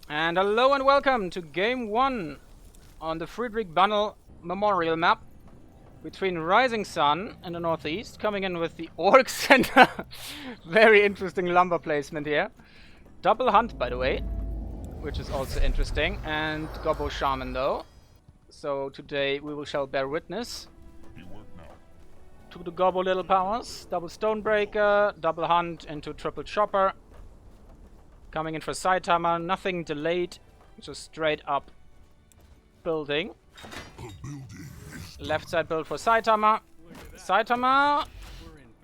And hello and welcome to Game 1 on the Friedrich Bunnel Memorial Map between Risingsun in the northeast, coming in with the Orcs and very interesting lumber placement here. Double Hunt, by the way, which is also interesting, and Gobbo Shaman though. So today we shall bear witness to the Gobbo little powers. Double Stonebreaker, Double Hunt into Triple Chopper. Coming in for Saitama, nothing delayed, just straight up building. Left side build for Saitama. Saitama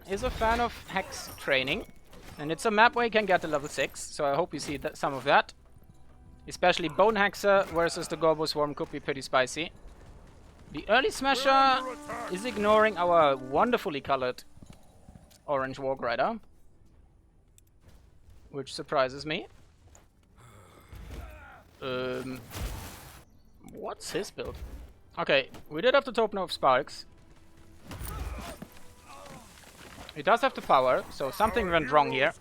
is a fan of Hex training, and it's a map where you can get to level 6, so I hope you see some of that. Especially Bone Hexer versus the Gobbo Swarm could be pretty spicy. The early Smasher is ignoring our wonderfully colored orange Warg Rider, which surprises me. What's his build? Okay, we did have the token of Sparks. He does have the power, so something went wrong here.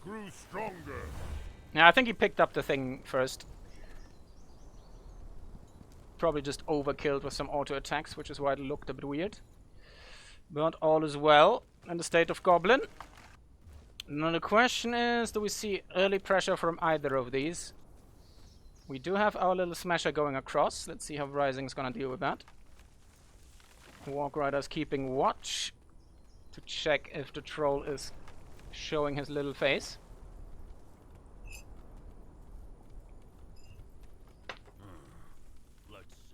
Yeah, I think he picked up the thing first. Probably just overkilled with some auto attacks, which is why it looked a bit weird. But all is well in the state of Goblin. Now the question is, do we see early pressure from either of these? We do have our little Smasher going across. Let's see how Rising's gonna deal with that. Warg Rider's keeping watch to check if the troll is showing his little face. Let's see.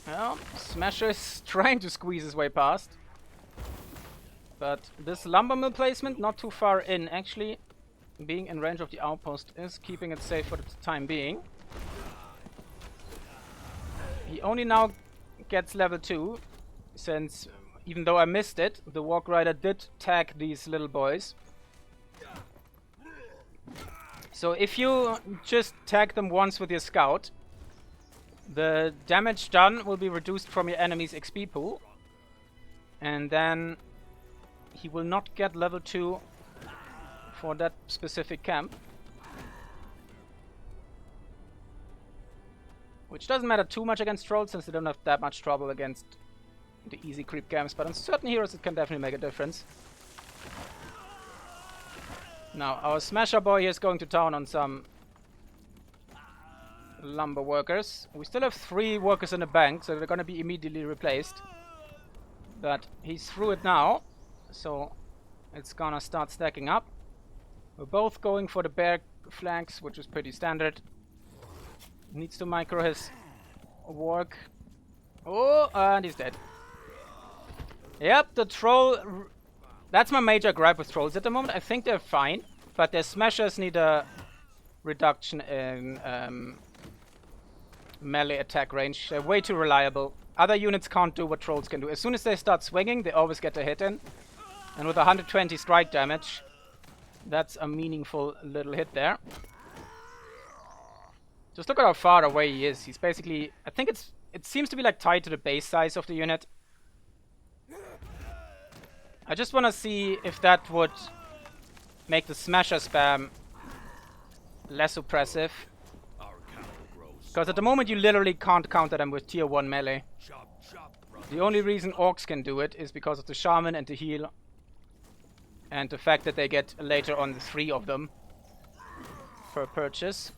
Well, Smasher is trying to squeeze his way past. But this lumber mill placement, not too far in, actually being in range of the outpost, is keeping it safe for the time being. He only now gets level 2, since even though I missed it, the Warg Rider did tag these little boys. So if you just tag them once with your scout, the damage done will be reduced from your enemy's XP pool, and then he will not get level 2 for that specific camp. Which doesn't matter too much against trolls, since they don't have that much trouble against the easy creep camps, but on certain heroes it can definitely make a difference. Now, our Smasher boy is going to town on some lumber workers. We still have 3 workers in the bank, so they're going to be immediately replaced. But he's through it now, so it's gonna start stacking up. We're both going for the bear flanks, which is pretty standard. Needs to micro his Warg. Oh, and he's dead. Yep, the troll. That's my major gripe with trolls at the moment. I think they're fine, but their smashers need a reduction in melee attack range. They're way too reliable. Other units can't do what trolls can do. As soon as they start swinging, they always get a hit in. And with 120 strike damage, that's a meaningful little hit there. Just look at how far away he is. He's basically... I think it seems to be like tied to the base size of the unit. I just want to see if that would make the Smasher spam less oppressive. Because at the moment you literally can't counter them with tier 1 melee. The only reason Orcs can do it is because of the Shaman and the heal. And the fact that they get later on 3 of them per purchase.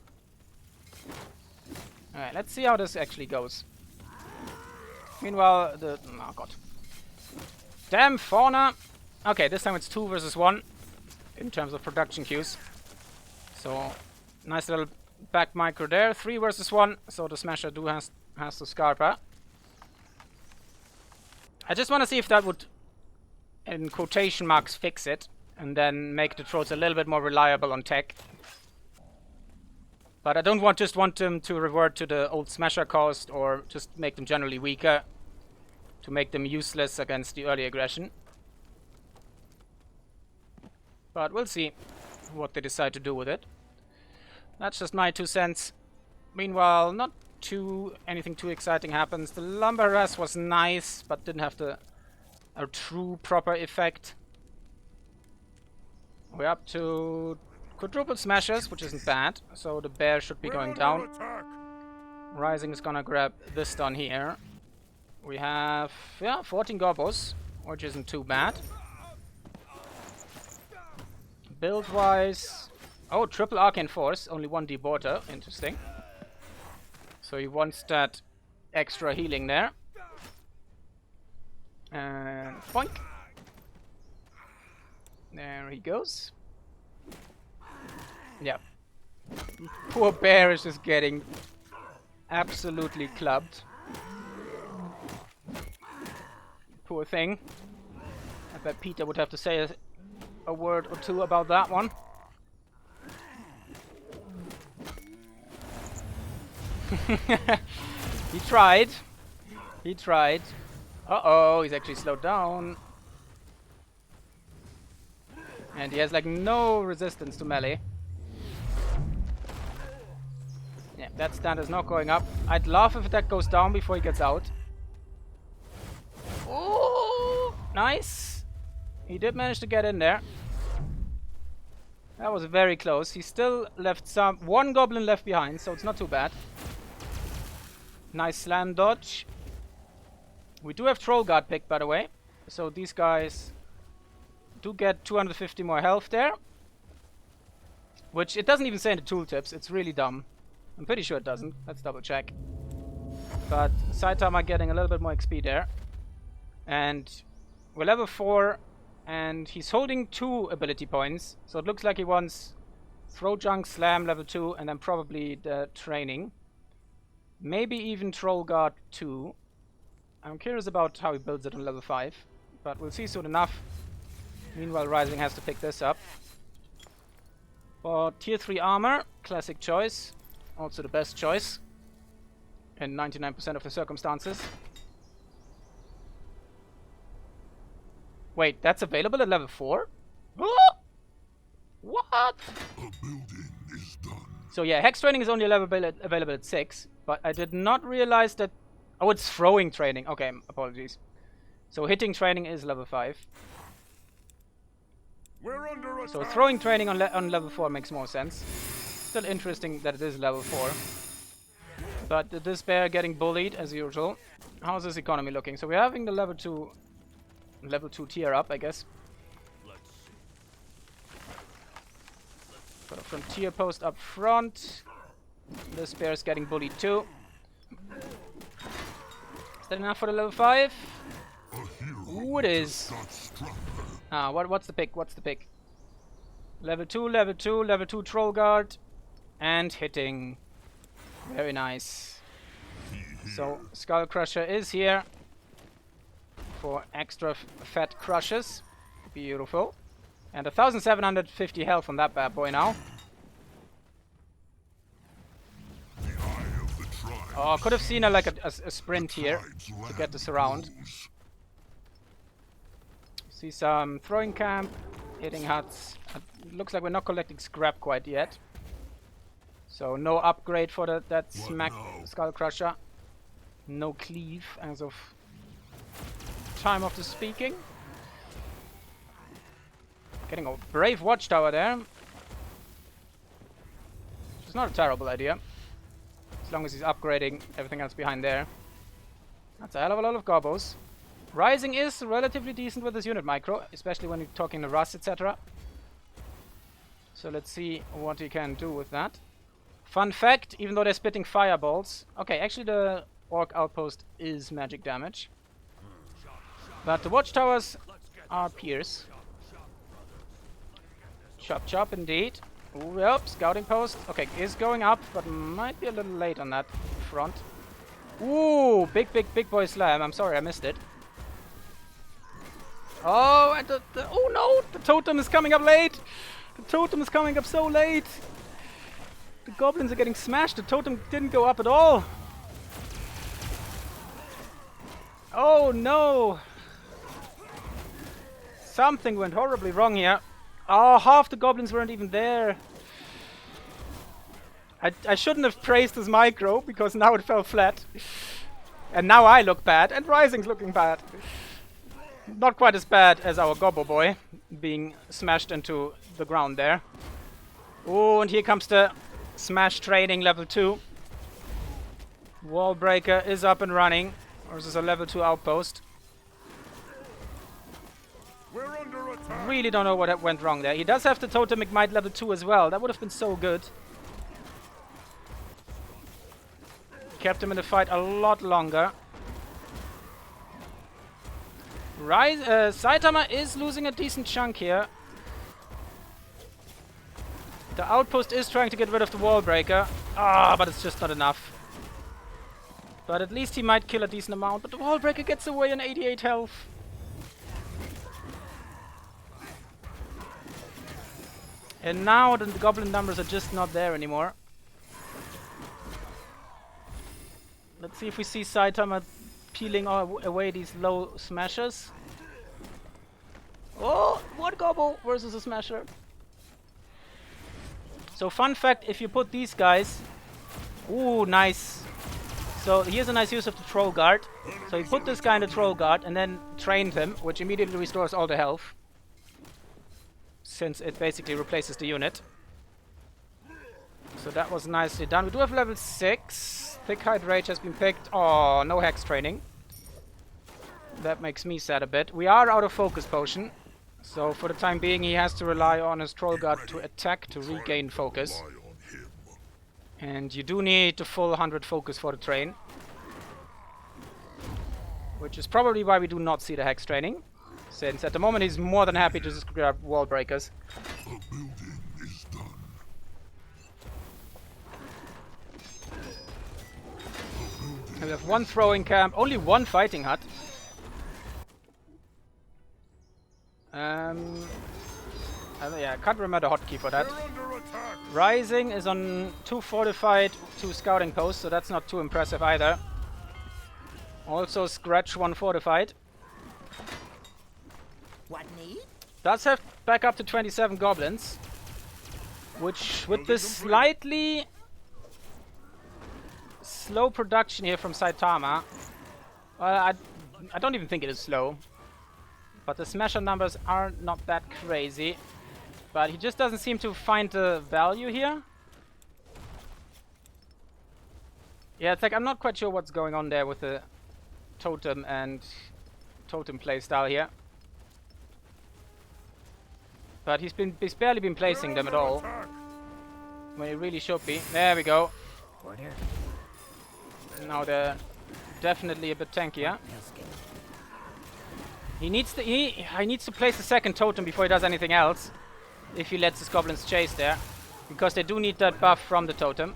Alright, let's see how this actually goes. Meanwhile, oh god. Damn fauna! Okay, this time it's 2 versus 1 in terms of production queues. So, nice little back micro there. 3 versus 1, so the Smasher has to Scarpa. I just want to see if that would, in quotation marks, fix it, and then make the trolls a little bit more reliable on tech. But I don't just want them to revert to the old Smasher cost, or just make them generally weaker, to make them useless against the early aggression. But we'll see what they decide to do with it. That's just my 2 cents. Meanwhile, not anything too exciting happens. The lumber harass was nice, but didn't have a true proper effect. We're up to quadruple smashes, which isn't bad. So the bear should be going down. Rising is gonna grab this stun here. We have, yeah, 14 gobos, which isn't too bad. Build-wise... Oh, triple Arcane Force, only 1 deborter. Interesting. So he wants that extra healing there. And boink. There he goes. Yep. Poor bear is just getting absolutely clubbed. Poor thing. I bet Peter would have to say a word or two about that one. He tried. He tried. Uh-oh, he's actually slowed down. And he has like no resistance to melee. Yeah, that stand is not going up. I'd love if that goes down before he gets out. Oh, nice. He did manage to get in there. That was very close. He still left one goblin left behind, so it's not too bad. Nice slam dodge. We do have Troll Guard picked, by the way. So these guys do get 250 more health there. Which it doesn't even say in the tooltips. It's really dumb. I'm pretty sure it doesn't. Let's double check. But Saitama getting a little bit more XP there. And we're level 4. And he's holding 2 ability points. So it looks like he wants Throw Junk, Slam level 2. And then probably the training. Maybe even Troll Guard 2. I'm curious about how he builds it on level 5. But we'll see soon enough. Meanwhile, Rising has to pick this up. For tier 3 armor, classic choice. Also the best choice. In 99% of the circumstances. Wait, that's available at level 4? What? A building is done. So yeah, Hex training is only available at 6. But I did not realize that... Oh, it's throwing training. Okay, apologies. So hitting training is level 5. So throwing training on level 4 makes more sense. Still interesting that it is level 4. But this bear getting bullied as usual. How's this economy looking? So we're having the level 2 tier up, I guess. Got a frontier post up front. This bear is getting bullied too. Is that enough for the level 5? Ooh, it is. Ah, what's the pick? What's the pick? Level 2, level 2, level 2 Troll Guard. And hitting. Very nice. So, Skull Crusher is here. For extra fat crushes. Beautiful. And 1,750 health on that bad boy now. Oh, could have seen a sprint here to get this around. See some throwing camp, hitting huts. Looks like we're not collecting scrap quite yet. So no upgrade for that smack Skull Crusher. No cleave as of time of the speaking. Getting a brave watchtower there. It's not a terrible idea. As long as he's upgrading everything else behind there. That's a hell of a lot of gobos. Rising is relatively decent with his unit micro, especially when you're talking to Rust, etc. So let's see what he can do with that. Fun fact, even though they're spitting fireballs... Okay, actually the Orc outpost is magic damage. But the watchtowers are pierce. Chop chop indeed. Ooh, yep, scouting post. Okay, is going up, but might be a little late on that front. Ooh, big boy slam. I'm sorry, I missed it. Oh, and oh no, the totem is coming up late. The totem is coming up so late. The goblins are getting smashed. The totem didn't go up at all. Oh no. Something went horribly wrong here. Oh, half the goblins weren't even there. I shouldn't have praised his micro, because now it fell flat. And now I look bad, and Rising's looking bad. Not quite as bad as our Gobbo boy being smashed into the ground there. Oh, and here comes the smash training level 2. Wall breaker is up and running. Or is this a level 2 outpost? We're under attack. Really don't know what went wrong there. He does have the totemic might level 2 as well. That would have been so good. Kept him in the fight a lot longer. Saitama is losing a decent chunk here. The outpost is trying to get rid of the wall breaker. Ah, but it's just not enough. But at least he might kill a decent amount. But the wall breaker gets away on 88 health. And now the goblin numbers are just not there anymore. Let's see if we see Saitama peeling away these low smashers. Oh, one Gobbo versus a smasher. So fun fact, if you put these guys... Ooh, nice. So here's a nice use of the troll guard. So he put this guy in the troll guard and then trained him, which immediately restores all the health. Since it basically replaces the unit. So that was nicely done. We do have level 6. Thick Hide Rage has been picked. Oh, no Hex training. That makes me sad a bit. We are out of focus potion. So for the time being he has to rely on his troll guard to attack to regain focus. And you do need the full 100 focus for the train. Which is probably why we do not see the Hex training. Since at the moment he's more than happy to just grab wall breakers. The building is done. We have one throwing camp, only one fighting hut. Yeah, I can't remember the hotkey for that. Rising is on 2 fortified, 2 scouting posts, so that's not too impressive either. Also scratch 1 fortified. What need? Does have back up to 27 goblins. Which, with this slightly slow production here from Saitama, I don't even think it is slow. But the smasher numbers are not that crazy. But he just doesn't seem to find the value here. Yeah, it's like I'm not quite sure what's going on there with the totem and totem playstyle here. But he's barely been placing them at all. When he really should be. There we go. Order. Now they're definitely a bit tankier. He needs to place the second totem before he does anything else. If he lets his goblins chase there. Because they do need that buff from the totem.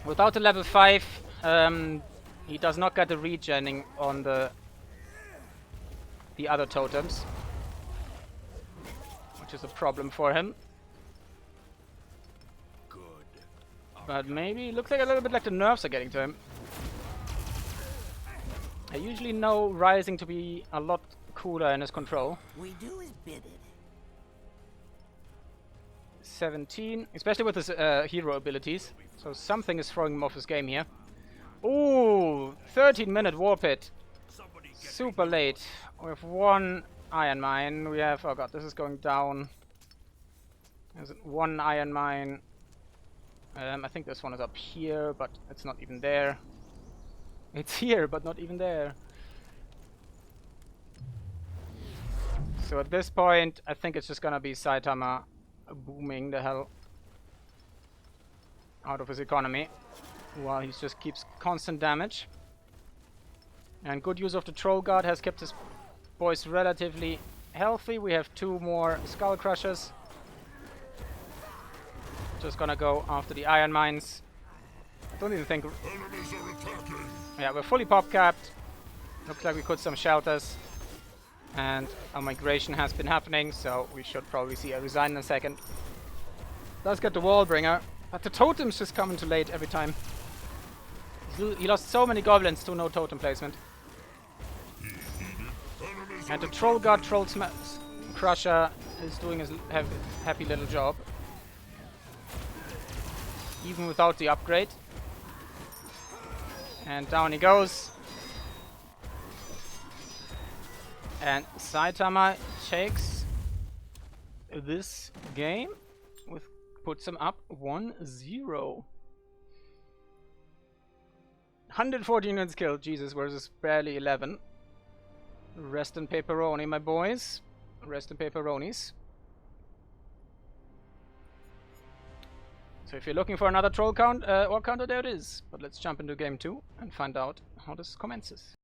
Without the level 5, he does not get the regening on the other totems. Which is a problem for him. But maybe, looks like a little bit like the nerfs are getting to him. I usually know Rising to be a lot cooler in his control. We do as bidded. 17, especially with his hero abilities. So something is throwing him off his game here. Ooh, 13-minute war pit. Super late. We have 1 iron mine. We have, oh god, this is going down. There's 1 iron mine. I think this one is up here, but it's not even there. It's here, but not even there. So at this point, I think it's just gonna be Saitama booming the hell out of his economy, while he just keeps constant damage. And good use of the troll guard has kept his boys relatively healthy. We have 2 more skull crushers. Just gonna go after the iron mines. I don't even think... Yeah, we're fully pop capped. Looks like we put some shelters. And a migration has been happening, so we should probably see a resign in a second. Does get the wall bringer, but the totem's just coming too late every time. He lost so many goblins to no totem placement. And the troll guard troll crusher is doing his happy little job. Even without the upgrade. And down he goes. And Saitama takes this game with puts him up 1-0. 114 units killed, Jesus, versus barely 11. Rest in pepperoni, my boys. Rest in pepperonis. So if you're looking for another troll count, war counter, there it is. But let's jump into game 2 and find out how this commences.